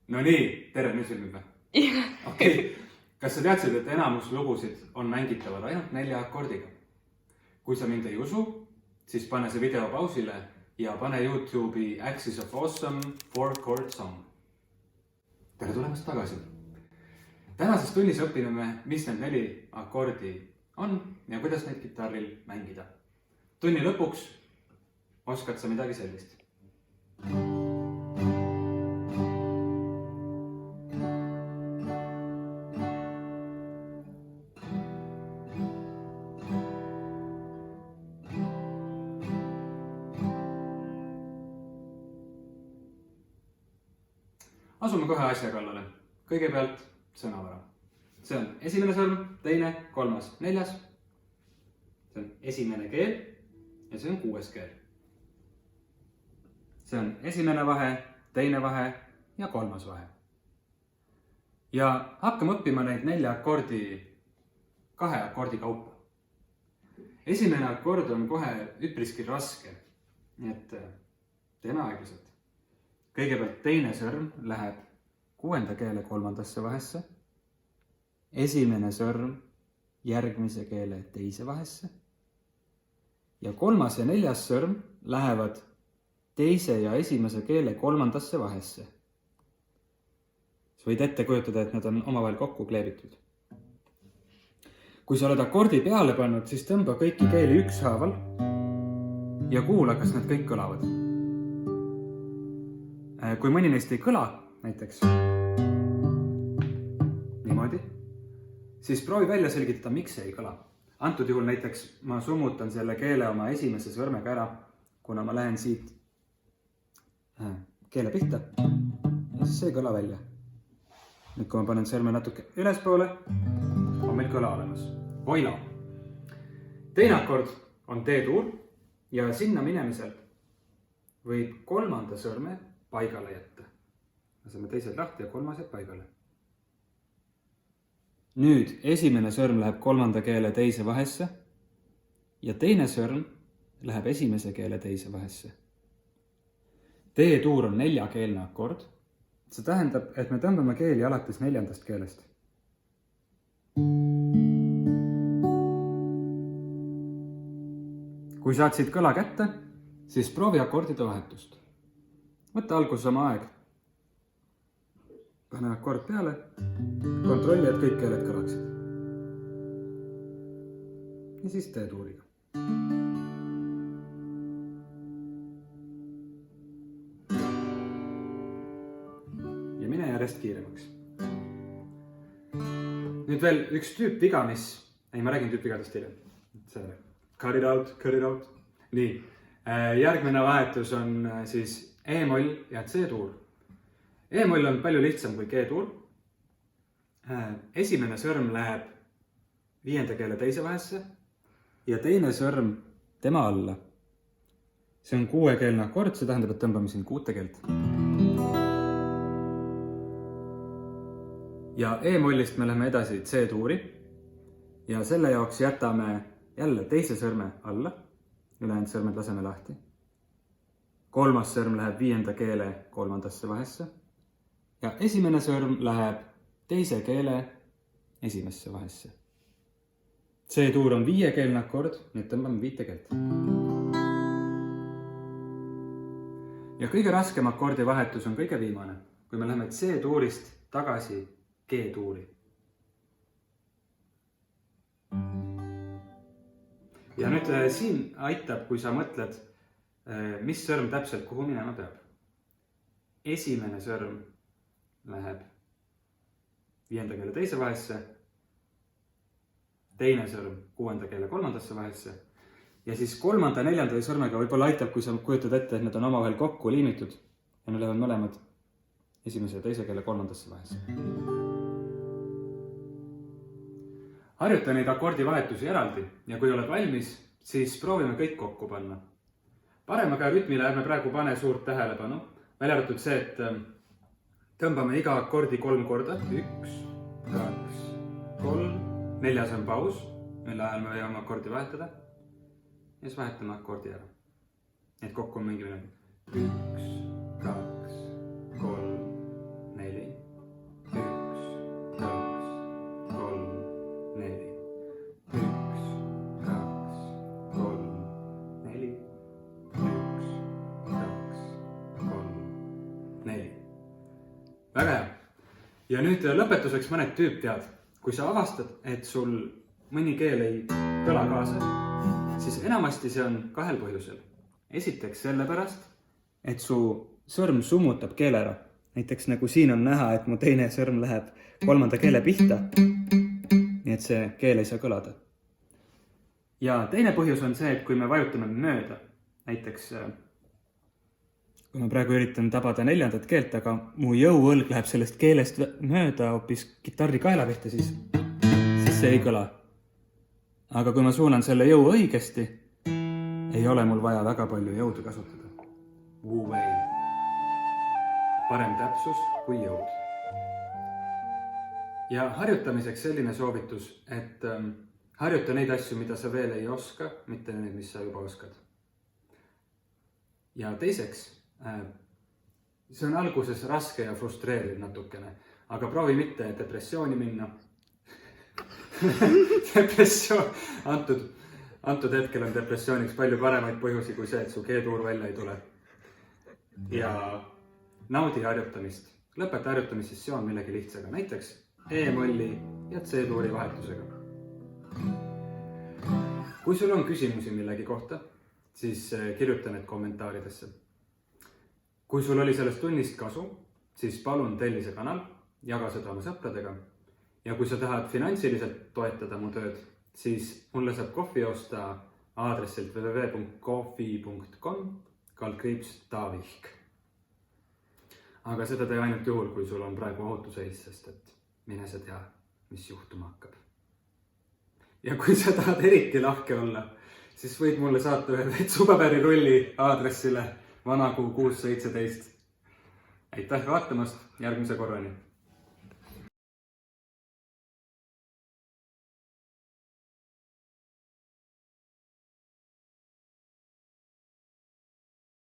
No nii, tere, nüüd filmib või? Okei. Kas sa teadsid, et enamus lugusid on mängitavad ainult 4 akordiga? Kui sa mind ei usu, siis pane see video pausile ja pane YouTube'i Axis of Awesome 4-chord song. Tere tulemast tagasi. Tänases tunnis õpime me, mis need 4 akordi on ja kuidas neid kitarril mängida. Tunni lõpuks oskad sa midagi sellist. Asume kohe asja kallale. Kõigepealt sõnavara. See on esimene sõrm, teine, 3., 4. See on esimene keel ja see on 6. keel. See on esimene vahe, teine vahe ja 3. vahe. Ja hakkame õppima neid 4 akordi 2 akordi kaupa. Esimene akord on kohe üpriski raske, nii et teeme aeglaselt. Kõigepealt teine sõrm läheb 6. keele 3. vahesse, esimene sõrm järgmise keele 2. vahesse ja 3. ja 4. sõrm lähevad 2. ja 1. keele 3. vahesse. Sa võid ette kujutada, et nad on omavahel kokku kleebitud. Kui sa oled akordi peale pannud, siis tõmba kõiki keeli ükshaaval ja kuula, kas nad kõik kõlavad. Kui mõni neist ei kõla, näiteks niimoodi, siis proovi välja selgitada, miks see ei kõla. Antud juhul näiteks ma summutan selle keele oma esimese sõrmega ära, kuna ma lähen siit keele pihta ja siis see ei kõla välja. Nüüd kui ma panen sõrme natuke ülespoole, on meil kõla olemas. Voila! Teine akord on D-tuur ja sinna minemisel võib 3. sõrme paigale jätta. Laseme teised lahti ja 3. jääb paigale. Nüüd esimene sõrm läheb 3. keele 2. vahesse ja teine sõrm läheb 1. keele 2. vahesse. D-tuur on 4-keelne akord. See tähendab, et me tõmbame keeli alates 4. keelest. Kui saad siit kõla kätte, siis proovi akordide vahetust. Võtta alguses oma aeg. Pane akord peale, kontrolli, et kõik keeled kõlaksid. Ja siis D-tuuriga. Ja mine järjest kiiremaks. Nüüd veel üks tüüpviga, ma räägin tüüpvigadest hiljem. Cut it out. Nii, järgmine vahetus on siis E-moll ja C-tuur. E-moll on palju lihtsam kui G-tuur. Esimene sõrm läheb 5. keele 2. vahesse ja teine sõrm tema alla. See on 6-keelne akord, see tähendab, et tõmbame siin 6 keelt. Ja E-mollist me läheme edasi C-tuuri ja selle jaoks jätame jälle teise sõrme alla, ülejäänud sõrmed laseme lahti. 3. sõrm läheb 5. keele 3. vahesse ja esimene sõrm läheb 2. keele 1. vahesse. C-tuur on 5-keelne akord, nüüd tõmbame 5 keelt. Ja kõige raskem akordi vahetus on kõige viimane, kui me läheme C-tuurist tagasi G-tuuri. Ja nüüd siin aitab, kui sa mõtled, mis sõrm täpselt kuhu minema peab. Esimene sõrm läheb 5. keele 2. vahesse, teine sõrm 6. keele 3. vahesse ja siis 3. ja 4. sõrmega võib-olla aitab, kui sa kujutad ette, et need on omavahel kokku liimitud ja need lähevad mõlemad 1. ja 2. keele 3. vahesse. Harjuta neid akordi vahetusi eraldi ja kui oled valmis, siis proovime kõik kokku panna. Parema käe rütmile ärme praegu pane suurt tähelepanu. Välja arvatud see, et tõmbame iga akordi 3 korda. 1, 2, 3, 4. on paus, mille ajal me võime akordi vahetada. Ja siis vahetame akordi ära. Et kokku on mingi mingi 1, 2, 3, 4, 4. Väga hea. Ja nüüd lõpetuseks mõned tüüptead. Kui sa avastad, et sul mõni keel ei kõla kaasa, siis enamasti see on 2 põhjusel. Esiteks sellepärast, et su sõrm summutab keele ära. Näiteks nagu siin on näha, et mu teine sõrm läheb 3. keele pihta. Nii et see keel ei saa kõlada. Ja teine põhjus on see, et kui me vajutame mööda, näiteks kui ma praegu üritan tabada 4. keelt, aga mu jõuõlg läheb sellest keelest mööda hoopis kitarri kaela pihta, siis see ei kõla. Aga kui ma suunan selle jõu õigesti, ei ole mul vaja väga palju jõudu kasutada. Wu-wei. Parem täpsus kui jõud. Ja harjutamiseks selline soovitus, et harjuta neid asju, mida sa veel ei oska, mitte neid, mis sa juba oskad. Ja teiseks, see on alguses raske ja frustreeriv natukene, aga proovi mitte depressiooni minna. Depressioon, antud hetkel on depressiooniks palju paremaid põhjusi kui see, et su G-tuur välja ei tule. Ja naudi harjutamist. Lõpeta harjutamissessioon millegi lihtsaga, näiteks E-molli ja C-tuuri vahetusega. Kui sul on küsimusi millegi kohta, siis kirjuta need kommentaaridesse. Kui sul oli sellest tunnist kasu, siis palun telli see kanal, jaga seda oma sõpradega. Ja kui sa tahad finantsiliselt toetada mu tööd, siis mulle saab kohvi osta aadressilt www.coffee.com/Taavihk. Aga seda tee ainult juhul, kui sul on praegu ohutuseis, sest et mine sa tea, mis juhtuma hakkab. Ja kui sa tahad eriti lahke olla, siis võid mulle saata ühe vetsupaberirulli aadressile Vanakuu 617. Aitäh vaatamast, järgmise korrani!